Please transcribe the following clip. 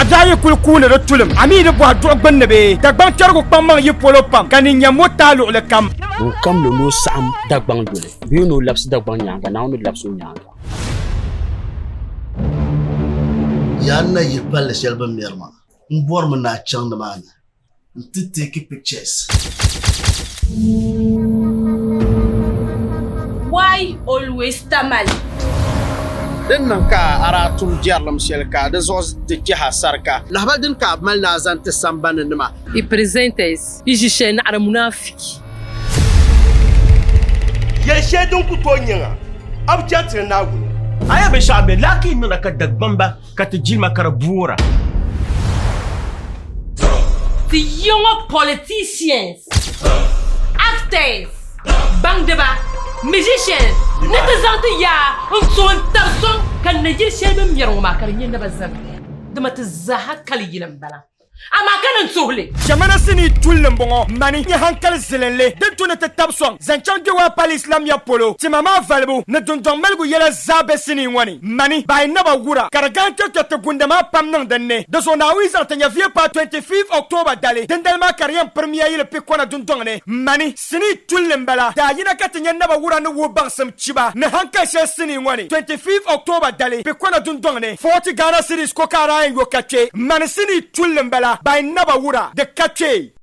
zaye kulkune do tulum ami de bo do gbenne be dagbang tergo pamma yi polo pam kaninya motalo le kam kam lo no sam dagbang dole bi no laps dagbang nyanga na no laps nyanga yanna yipal shelba merma mbor na chang man to take pictures. Why always tamal? din nan ka aratum jarlam shelka da zo de jiha sarka lahbadin ka mal na zan ta samban nima I presentes I jishen ara munafiki. Ya shedon ku to nyanga abjat na wu aya be shabe laki nuna ka dagbamba ka tijilma karabura The young politicians, actors, bang deba, musicians, netazante ya, son tarson kan najil shebe miyaro ma kan yin da bazan. Da mata zaha kali yilan bala. Ama kanan sohle. jamana sini tullum bongo mani ni hankal zelenle den tuna te tabson zanchan de wa pal islam ya polo ti mama valbu na dundon melgu yela zabe sini wani mani bay naba wura karagan te gundama pam nan danne de son awiza tanya vie pa 25 october dale dendal ma kariyam premier yele pe kona dundon ne mani sini tullum bala da yina katanya naba wura no wo bangsam chiba na hankal she sini wani 25 october dale pe kona dundon ne 40 Ghana series ko kara yo kache mani sini tullum bala by Nabawura, the Kache.